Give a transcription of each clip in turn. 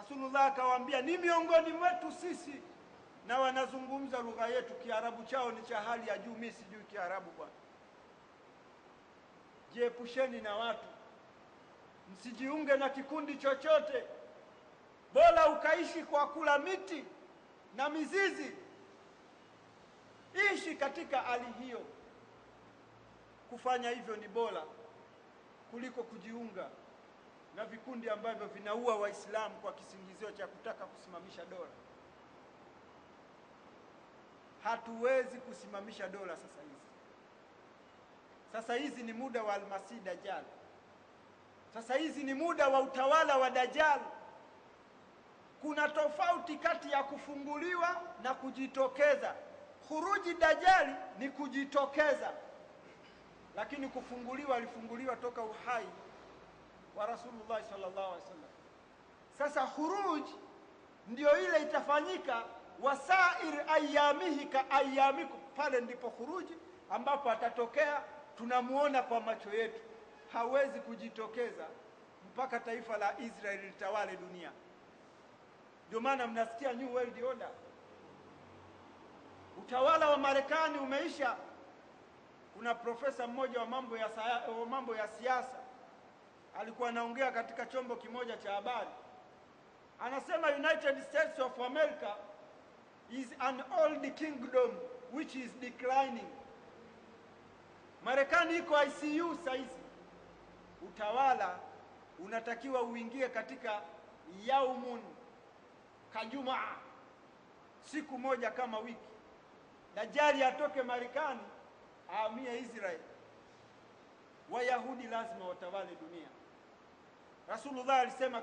Rasulullah akawaambia ni miongoni mwetu sisi na wanazungumza lugha yetu, Kiarabu chao ni cha hali ya juu, mimi sijui Kiarabu bwana. Jiepusheni na watu, msijiunge na kikundi chochote, bora ukaishi kwa kula miti na mizizi. Ishi katika hali hiyo. Kufanya hivyo ni bora kuliko kujiunga na vikundi ambavyo vinaua Waislamu kwa kisingizio cha kutaka kusimamisha dola. Hatuwezi kusimamisha dola sasa hizi. Sasa hizi ni muda wa Almasih Dajjal. Sasa hizi ni muda wa utawala wa Dajjal. Kuna tofauti kati ya kufunguliwa na kujitokeza. Khuruji Dajjal ni kujitokeza, lakini kufunguliwa alifunguliwa toka uhai wa Rasulullah sallallahu alaihi wasallam. Sasa khuruj ndio ile itafanyika wasair ayamihi ka ayamikum, pale ndipo khuruji ambapo atatokea, tunamuona kwa macho yetu. Hawezi kujitokeza mpaka taifa la Israeli litawale dunia. Ndio maana mnasikia New World Order. Utawala wa Marekani umeisha. Kuna profesa mmoja wa mambo ya siasa alikuwa anaongea katika chombo kimoja cha habari. Anasema United States of America is an old kingdom which is declining. Marekani iko ICU saizi. Utawala unatakiwa uingie katika yaumun kajumaa, siku moja kama wiki. Dajjal atoke Marekani ahamie Israeli. Wayahudi lazima watawale dunia. Rasulullah alisema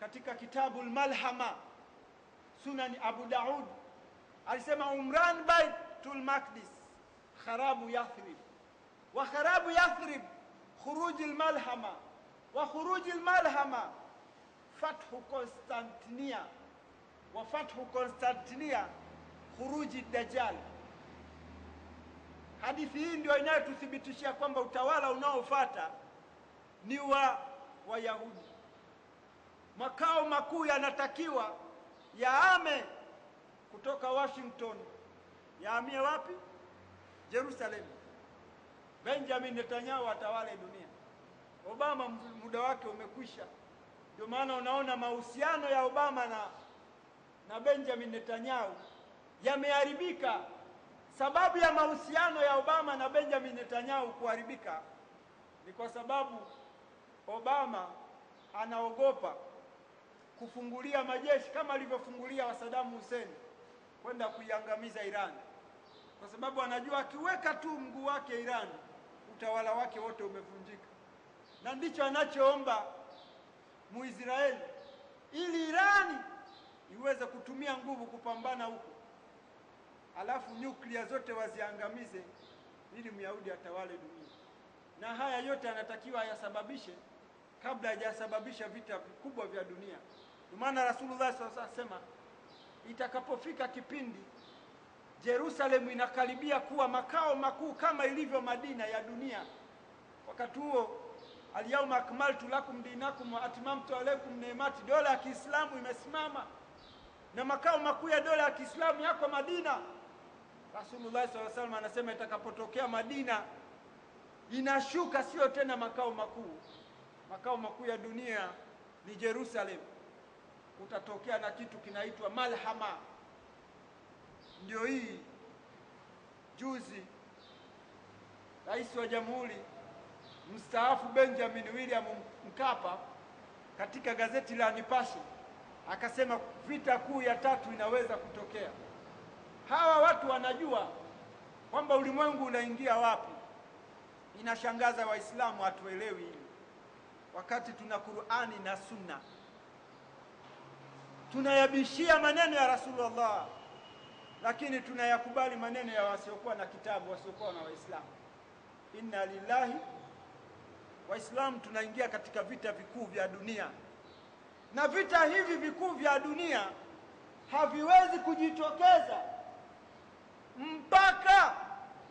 katika kitabu al-Malhama, Sunan Abu Daud, alisema Umran Baitul Maqdis kharabu Yathrib, wa kharabu Yathrib khuruj al-Malhama, wa khuruj al-Malhama fathu Konstantinia, wa fathu Konstantinia khuruji Dajjal. Hadithi hii ndio inayotuthibitishia kwamba utawala unaofuata ni wa Wayahudi. Makao makuu yanatakiwa yaame kutoka Washington, yahamie wapi? Jerusalem. Benjamin Netanyahu atawale dunia. Obama muda wake umekwisha. Ndio maana unaona mahusiano ya Obama na Benjamin Netanyahu yameharibika. Sababu ya mahusiano ya Obama na Benjamin Netanyahu kuharibika ni kwa sababu Obama anaogopa kufungulia majeshi kama alivyofungulia wa Saddam Hussein kwenda kuiangamiza Iran, kwa sababu anajua akiweka tu mguu wake Iran, utawala wake wote umevunjika. Na ndicho anachoomba Muisraeli, ili Irani iweze kutumia nguvu kupambana huko, alafu nyuklia zote waziangamize ili Myahudi atawale dunia. Na haya yote anatakiwa yasababishe kabla hajasababisha vita vikubwa vya dunia. Kwa maana Rasulullah sallallahu alaihi wasallam itakapofika kipindi Jerusalem inakaribia kuwa makao makuu kama ilivyo Madina ya dunia, wakati huo al-yawma akmaltu lakum dinakum wa atmamtu alaykum ni'mati, dola ya Kiislamu imesimama na makao makuu ya dola ya Kiislamu yako Madina. Rasulullah sallallahu alaihi wasallam anasema itakapotokea Madina inashuka, sio tena makao makuu. Makao makuu ya dunia ni Jerusalem. Utatokea na kitu kinaitwa Malhama. Ndio hii juzi Rais wa Jamhuri mstaafu Benjamin William Mkapa katika gazeti la Nipashe akasema vita kuu ya tatu inaweza kutokea. Hawa watu wanajua kwamba ulimwengu unaingia wapi. Inashangaza Waislamu hatuelewi hili, wakati tuna Qur'ani na Sunna. Tunayabishia maneno ya Rasulullah, lakini tunayakubali maneno ya wasiokuwa na kitabu, wasiokuwa na Waislamu. Inna lillahi. Waislamu tunaingia katika vita vikuu vya dunia, na vita hivi vikuu vya dunia haviwezi kujitokeza mpaka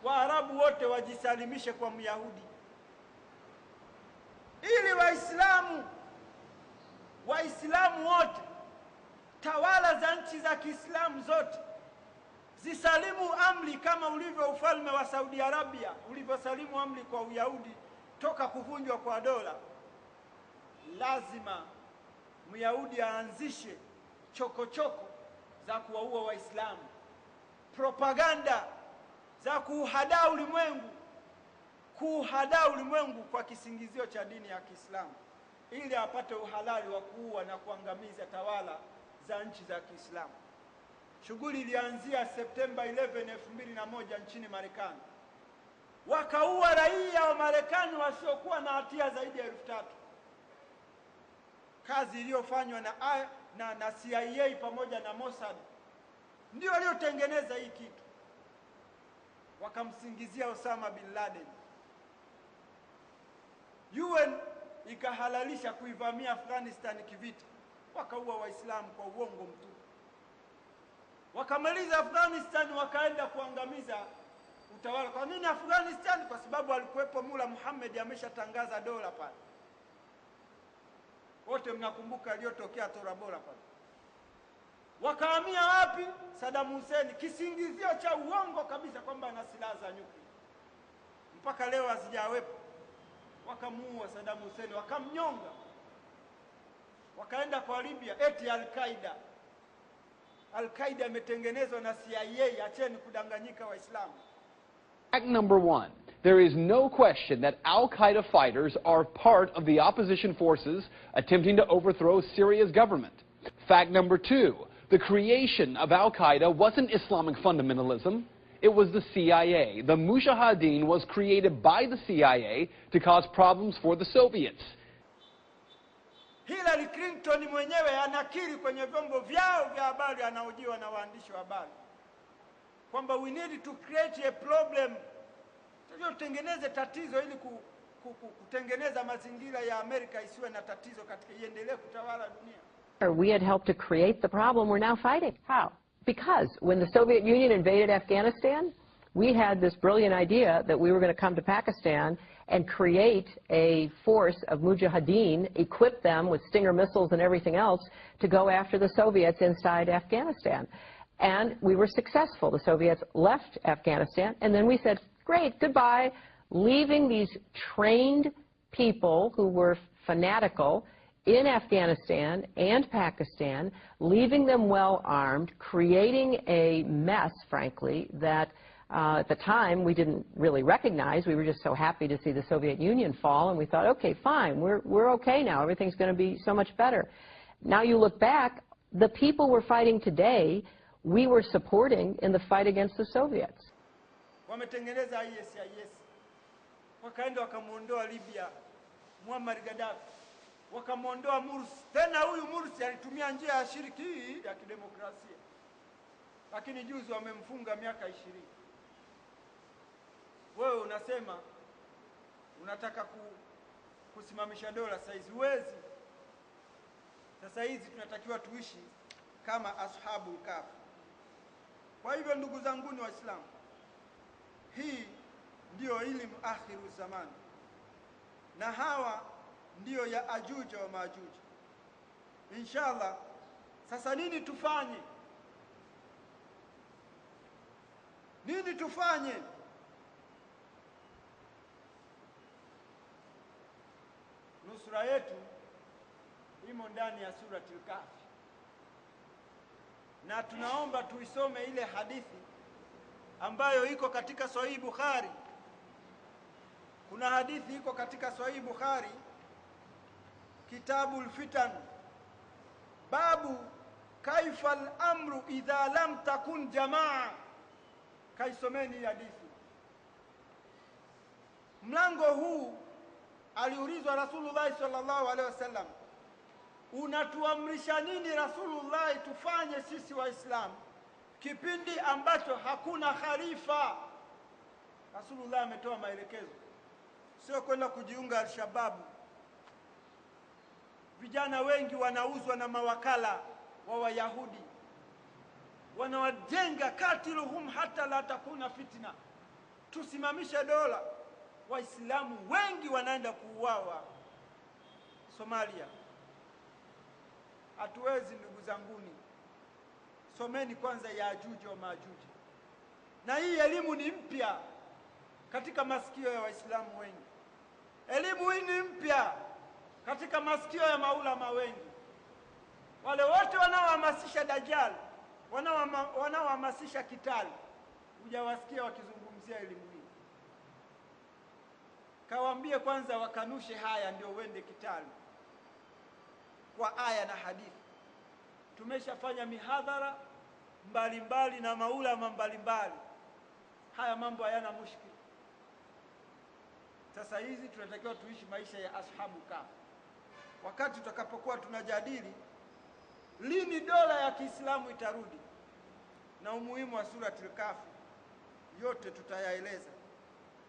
Waarabu wote wajisalimishe kwa Myahudi, ili Waislamu Waislamu wote, tawala za nchi za Kiislamu zote zisalimu amri kama ulivyo ufalme wa Saudi Arabia ulivyosalimu amri kwa Uyahudi toka kuvunjwa kwa dola. Lazima Myahudi aanzishe chokochoko za kuwaua Waislamu, propaganda za kuhadaa ulimwengu kwa kisingizio cha dini ya Kiislamu, ili apate uhalali wa kuua na kuangamiza tawala za nchi za Kiislamu. Shughuli ilianzia Septemba 11, 2001 nchini Marekani. Wakaua raia wa Marekani wasiokuwa na hatia zaidi ya 3,000. Kazi iliyofanywa na CIA pamoja na Mossad ndio waliotengeneza hii kitu. Wakamsingizia Osama bin Laden. UN ikahalalisha kuivamia Afghanistan kivita. Wakaua Waislamu kwa uongo mtupu. Wakamaliza Afghanistan, wakaenda kuangamiza utawala. Kwa nini Afghanistan? Kwa sababu alikuwepo Mullah Muhammad ameshatangaza dola pale. Wote mnakumbuka aliyotokea Tora Bora pale. Wakahamia wapi? Saddam Hussein, kisingizio cha uongo kabisa kwamba ana silaha za nyuklia. Mpaka leo hazijawepo. Wakamuua Saddam Hussein, wakamnyonga. Wakaenda kwa Libya, eti Al-Qaeda. Al-Qaeda imetengenezwa na CIA, acheni kudanganyika Waislamu. Fact number 1. There is no question that Al-Qaeda fighters are part of the opposition forces attempting to overthrow Syria's government. Fact number 2. The creation of Al-Qaeda wasn't Islamic fundamentalism. It was the CIA. The Mujahideen was created by the CIA to cause problems for the Soviets. Hillary Clinton mwenyewe anakiri kwenye vyombo vyao vya habari, anahojiwa na waandishi wa habari kwamba we need to create a problem, tutengeneze tatizo ili kutengeneza mazingira ya Amerika isiwe na tatizo katika iendelee kutawala dunia. We had helped to create the problem we're now fighting. How? Because when the Soviet Union invaded Afghanistan, we had this brilliant idea that we were going to come to Pakistan and create a force of Mujahideen, equip them with Stinger missiles and everything else to go after the Soviets inside Afghanistan. And we were successful. The Soviets left Afghanistan, and then we said, great, goodbye, leaving these trained people who were fanatical in Afghanistan and Pakistan, leaving them well armed, creating a mess, frankly, that at the time we didn't really recognize. We were just so happy to see the Soviet Union fall, and we thought, okay, fine, we're okay now. Everything's going to be so much better. Now you look back, the people we're fighting today, we were supporting in the fight against the Soviets. Wametengeneza ISIS. Wakaenda wakamuondoa Libya Muammar Gaddafi. Wakamuondoa Mursi. Tena huyu Mursi alitumia njia ya shiriki ya kidemokrasia. Lakini juzi wamemfunga miaka 20. Wewe unasema unataka kusimamisha dola, saizi huwezi. Sasa hizi tunatakiwa tuishi kama ashabul kahf. Kwa hivyo ndugu zangu ni Waislamu, hii ndio ilmu akhiru zamani, na hawa ndio ya Ajuj wa Majuj. Inshallah, sasa nini tufanye? Nini tufanye? Nusura yetu imo ndani ya surati Al-Kahfi, na tunaomba tuisome ile hadithi ambayo iko katika Sahih Bukhari. Kuna hadithi iko katika Sahih Bukhari, Kitabul Fitan, babu kaifa al-amru idha lam takun jamaa. Kaisomeni hadithi. Mlango huu aliulizwa Rasulullah sallallahu alaihi wasallam, unatuamrisha nini Rasulullah tufanye sisi Waislamu kipindi ambacho hakuna khalifa? Rasulullah ametoa maelekezo, sio kwenda kujiunga al-Shababu. Vijana wengi wanauzwa na mawakala wa Wayahudi, wanawajenga katiluhum hata la takuna fitna, tusimamishe dola. Waislamu wengi wanaenda kuuawa Somalia, Hatuwezi ndugu zanguni. Someni kwanza Yajuj wa Majuj. Na hii elimu ni mpya katika masikio ya Waislamu wengi. Elimu hii ni mpya katika masikio ya maulama wengi. Wale wote wanaohamasisha Dajjal, wanaohamasisha kitali, hujawasikia wakizungumzia elimu hii. Kawaambie kwanza wakanushe haya ndio uende kitali kwa aya na hadithi. Tumeshafanya mihadhara mbalimbali na maulama mbalimbali. Haya mambo hayana mushkili. Sasa hizi tunatakiwa tuishi maisha ya ashabu kahf. Wakati tutakapokuwa tunajadili lini dola ya Kiislamu itarudi na umuhimu wa suratul Kahf, yote tutayaeleza.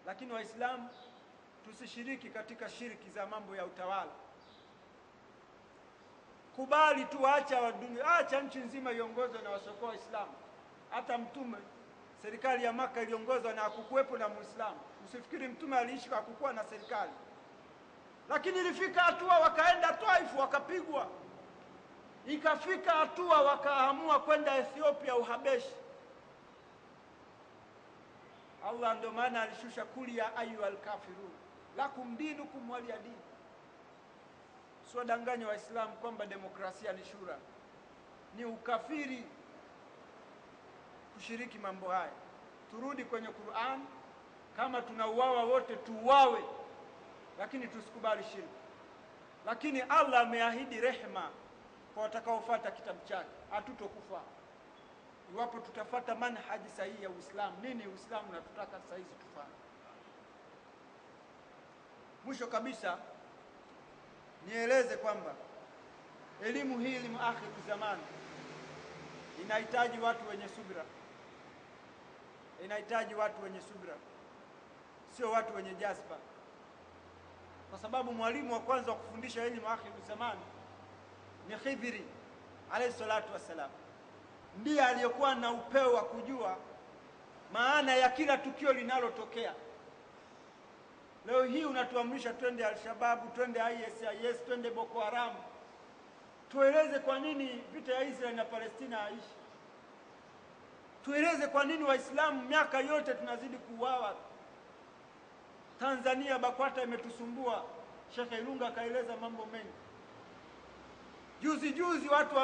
Lakini Waislamu tusishiriki katika shiriki za mambo ya utawala. Kubali tu, acha nchi nzima iongozwe na wasiokuwa Waislamu. Hata Mtume, serikali ya Maka iliongozwa na hakukuwepo na Muislamu. Usifikiri Mtume aliishi kwa hakukuwa na serikali. Lakini ilifika hatua wakaenda Taifu wakapigwa. Ikafika hatua wakaamua kwenda Ethiopia, Uhabeshi. Allah ndio maana alishusha kuli ya ayyuhal kafirun lakum dinukum waliya din. Siwadanganye Waislamu kwamba demokrasia ni shura. Ni ukafiri kushiriki mambo haya. Turudi kwenye Qur'an. Kama tunauawa wote tuuawe, lakini tusikubali shirki. Lakini Allah ameahidi rehema kwa watakaofuata kitabu chake. Hatutokufa iwapo tutafuata manhaji sahihi ya Uislamu. Nini Uislamu natutaka sasa hizi tufanye? Mwisho kabisa nieleze kwamba elimu hii, elimu akhiru zamani, inahitaji watu wenye subira. Inahitaji watu wenye subira, sio watu wenye jazba. Kwa sababu mwalimu wa kwanza wa kufundisha elimu akhiru zamani ni Khidri alayhi salatu wassalam. Ndiye aliyokuwa na upeo wa kujua maana ya kila tukio linalotokea. Leo hii unatuamrisha twende Al-Shabaab, twende ISIS, twende Boko Haram. Tueleze kwa nini vita ya Israeli na Palestina haishi. Tueleze kwa nini Waislamu miaka yote tunazidi kuuawa. Tanzania BAKWATA imetusumbua. Sheikh Ilunga akaeleza mambo mengi. Juzi watu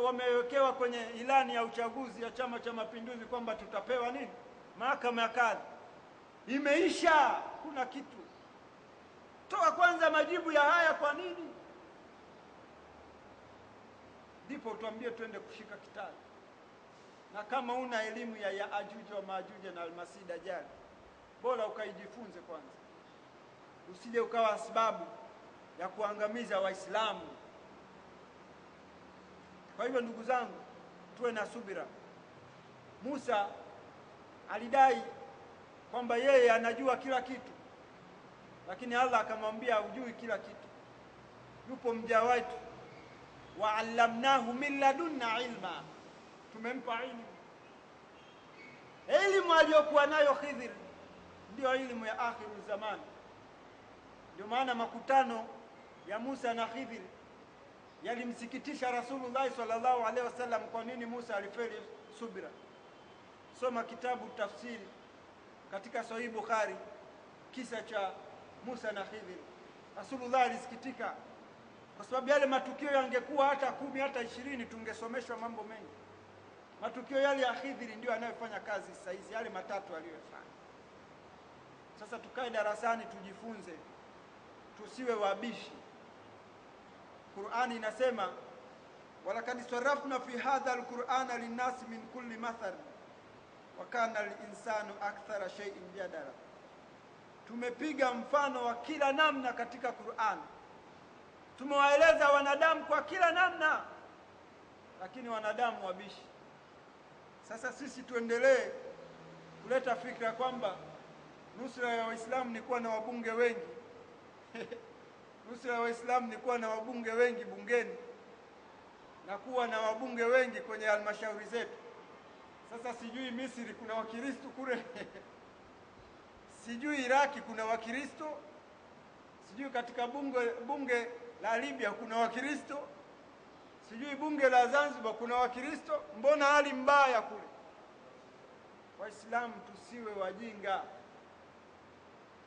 wamewekewa kwenye ilani ya uchaguzi ya Chama cha Mapinduzi kwamba tutapewa nini? Mahakama ya kadhi. Imeisha, kuna kitu. Toa kwanza majibu ya haya kwa nini? Ndipo tuambie twende kushika kitabu. Na kama una elimu ya Yajuj wa Majuj na Al-Masih Dajjal, bora ukaijifunze kwanza. Usije ukawa sababu ya kuangamiza Waislamu. Kwa hivyo ndugu zangu, tuwe na subira. Musa alidai kwamba yeye anajua kila kitu, lakini Allah akamwambia hujui kila kitu. Yupo mja wetu, wa'allamnahu min ladunna ilma, tumempa ilmu. Elimu aliyokuwa nayo Khidr ndio elimu ya akhiru zamani. Ndio maana makutano ya Musa na Khidr yalimsikitisha Rasulullah sallallahu alaihi wasallam. Kwa nini Musa alifeli subira? Soma kitabu tafsiri katika Sahih Bukhari, kisa cha Musa na Khidr. Rasulullah alisikitika kwa sababu yale matukio yangekuwa hata 10 hata 20 tungesomeshwa mambo mengi. Matukio yale ya Khidr ndio anayofanya kazi sasa hizi, yale matatu aliyofanya. Sasa tukae darasani tujifunze, tusiwe wabishi. Qur'ani inasema walakad sarafna fi hadha alqur'ana linnasi min kulli mathal wa kana al-insanu akthara shay'in jadala. Tumepiga mfano wa kila namna katika Qur'an. Tumewaeleza wanadamu kwa kila namna, lakini wanadamu wabishi. Sasa sisi tuendelee kuleta fikra kwamba nusra ya Waislamu ni kuwa na wabunge wengi. Nusra ya Waislamu ni kuwa na wabunge wengi bungeni na kuwa na wabunge wengi kwenye halmashauri zetu. Sasa sijui Misri kuna Wakristo kule. Sijui Iraki kuna Wakristo. Sijui katika bunge la Libya kuna Wakristo. sijui bunge la Zanzibar kuna Wakristo, mbona hali mbaya kule? Waislamu tusiwe wajinga,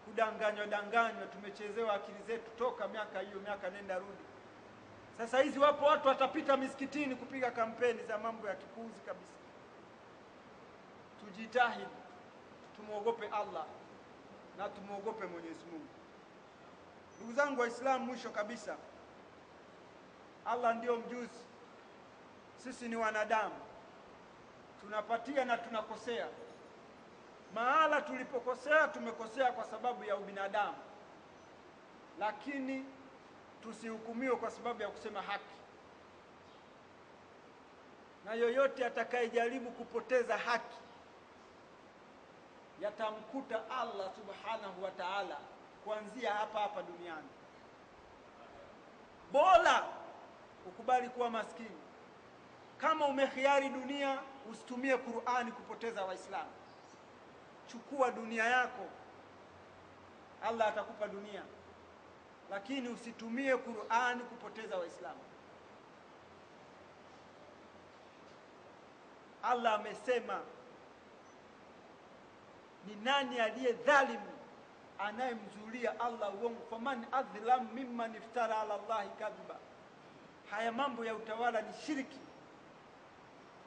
kudanganywa, tumechezewa akili zetu toka miaka nenda rudi. Sasa hizi wapo watu watapita misikitini kupiga kampeni za mambo ya kipuuzi kabisa. Tujitahidi, tumuogope Allah na tumuogope Mwenyezi Mungu. Ndugu zangu Waislamu, mwisho kabisa, Allah ndio mjuzi, sisi ni wanadamu, tunapatia na tunakosea. Mahala tulipokosea tumekosea kwa sababu ya ubinadamu, lakini tusihukumiwe kwa sababu ya kusema haki. Na yoyote atakayejaribu kupoteza haki yatamkuta Allah subhanahu wa ta'ala kuanzia hapa duniani. Bora ukubali kuwa maskini. Kama umekhiari dunia, usitumie Qur'ani kupoteza Waislamu. Chukua dunia yako, Allah atakupa dunia, lakini usitumie Qur'ani kupoteza Waislamu. Allah amesema, ni nani aliye dhalimu anayemzulia Allah uongo? Faman adhlam mimman iftara ala Allah kadhiba. Haya mambo ya utawala ni shiriki.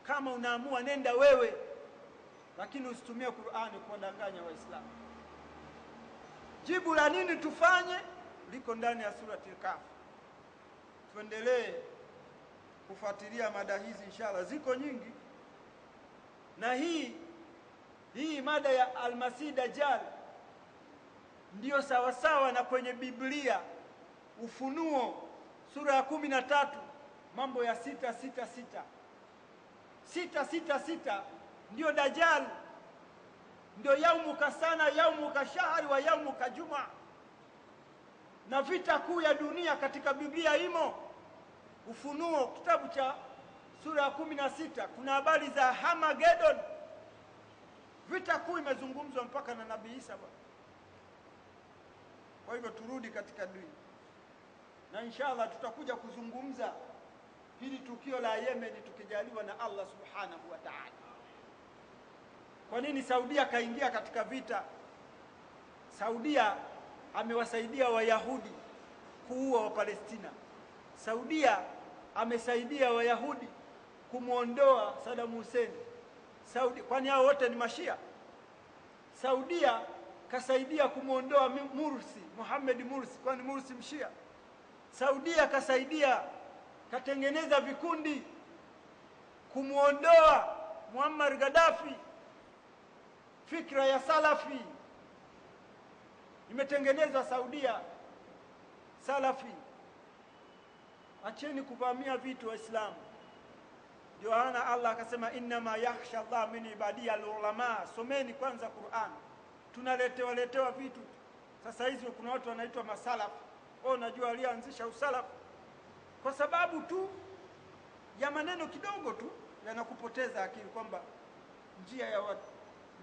Kama unaamua nenda wewe, lakini usitumie Qur'ani kuwadanganya Waislamu. Jibu la nini tufanye liko ndani ya surati Al-Kahf. Tuendelee kufuatilia mada hizi inshallah, ziko nyingi. Na hii mada ya Al-Masih Dajjal ndio sawasawa na kwenye Biblia Ufunuo sura ya 13 mambo ya 666. 666 ndio Dajjal, ndio yaumuka sana, yaumuka shahri wa yaumuka juma. Na vita kuu ya dunia katika Biblia imo. Ufunuo kitabu cha sura ya 16 kuna habari za Hamagedon. Vita kuu imezungumzwa mpaka na Nabii Isa. Kwa hivyo turudi katika dini, na inshallah tutakuja kuzungumza hili tukio la Yemen tukijaliwa na Allah subhanahu wa ta'ala. Kwa nini Saudia kaingia katika vita? Saudia amewasaidia Wayahudi kuua wa Palestina. Saudia amesaidia Wayahudi kumuondoa Saddam Hussein. Kwani hao wote ni Mashia? Saudia kasaidia kumuondoa Mursi, Muhammad Mursi, kwani Mursi Mshia? Saudia kasaidia, katengeneza vikundi kumuondoa Muammar Gaddafi. Fikra ya Salafi imetengenezwa Saudia, Salafi. Acheni kuvamia vitu Waislamu. Ndio ana Allah akasema inma yakhsha Allah min ibadihi al-ulama. Someni kwanza Qur'an. Tunaletewa vitu. Sasa hizi kuna watu wanaitwa masalafu. Unajua alianzisha usalafu kwa sababu tu ya maneno kidogo tu yanakupoteza akili kwamba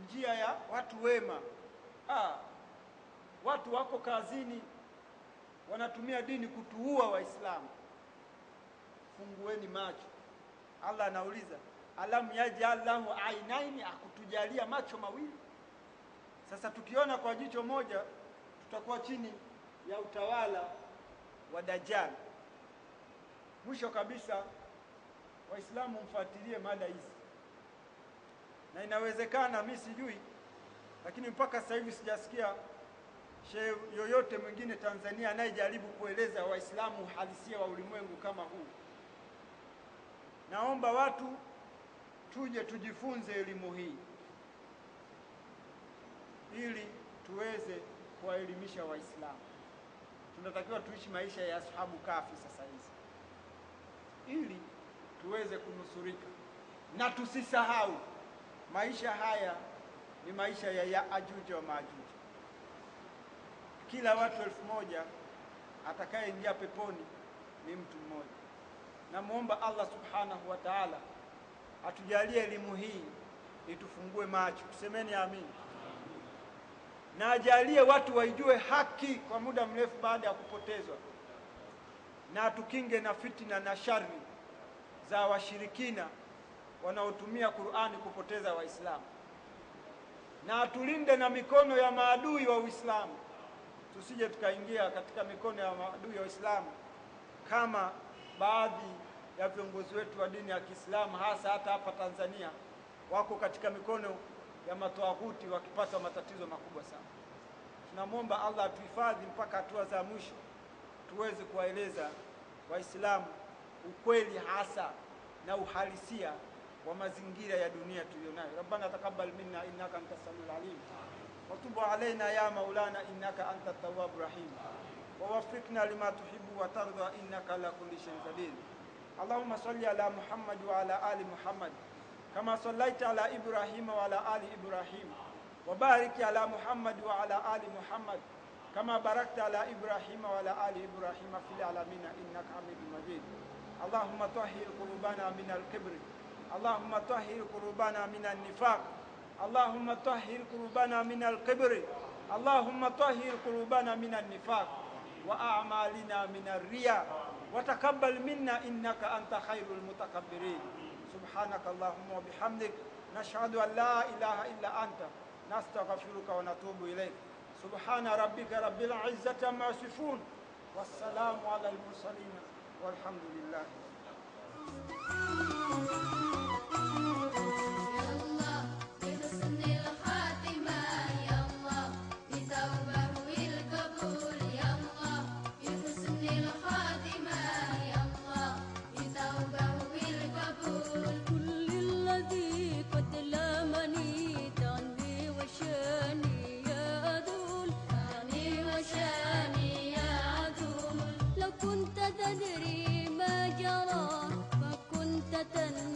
njia ya watu wema. Watu wako kazini wanatumia dini kutuua Waislamu. Fungueni macho. Allah anauliza, alam yaj'al lahu ainaini, akutujalia macho mawili? Sasa tukiona kwa jicho moja tutakuwa chini ya utawala wa Dajjal. Mwisho kabisa, Waislamu mfuatilie mada hizi. Na inawezekana, mimi sijui, lakini mpaka sasa hivi sijasikia shehe yoyote mwingine Tanzania anayejaribu kueleza Waislamu halisia wa ulimwengu kama huu. Naomba watu tuje tujifunze elimu hii ili tuweze kuwaelimisha Waislamu. Tunatakiwa tuishi maisha ya ashabu kafi sasa hizi ili tuweze kunusurika, na tusisahau maisha haya ni maisha ya Yaajuj wa Maajuj. Kila watu 1000 atakayeingia peponi ni mtu mmoja. Namuomba Allah subhanahu wa ta'ala atujalie elimu hii itufungue macho. Tusemeni amin. Na ajalie watu waijue haki kwa muda mrefu baada ya kupotezwa, na tukinge na fitina na shari za washirikina wanaotumia Qur'ani kupoteza Waislamu, na atulinde na mikono ya maadui wa Uislamu, tusije tukaingia katika mikono ya maadui wa Uislamu kama baadhi ya viongozi wetu wa dini ya Kiislamu, hasa hata hapa Tanzania, wako katika mikono ya matawaghuti wakipata matatizo makubwa sana. Tunamwomba Allah atuhifadhi mpaka hatua za mwisho, tuweze kuwaeleza Waislamu ukweli hasa na uhalisia wa mazingira ya dunia tuliyonayo. Rabbana taqabbal minna innaka antas samiul alim wa tub alaina ya maulana innaka antat tawwabur rahim wa waffiqna lima tuhibbu wa tarda innaka ala kulli shay'in qadir. Allahumma salli ala Muhammad wa ala ali Muhammad kama sallaita ala Ibrahim wa ala ali Ibrahim wa barik ala Muhammad wa ala ali Muhammad kama barakta ala Ibrahim wa ala ali Ibrahim fil alamin innaka Hamidum Majid. Allahumma tahhir qulubana min al-kibr, Allahumma tahhir qulubana min an-nifaq, Allahumma tahhir qulubana min al-kibr, Allahumma tahhir qulubana min an-nifaq wa a'malina min ar-riya wa taqabbal minna innaka anta khairul mutakabbirin. Subhanaka Allahumma wa bihamdik nashhadu an la ilaha illa anta nastaghfiruka wa natubu ilayk. Subhana rabbika rabbil izzati amma yasifun wassalamu ala al-mursalin walhamdulillah. تدري ما جرى ما كنت تنسى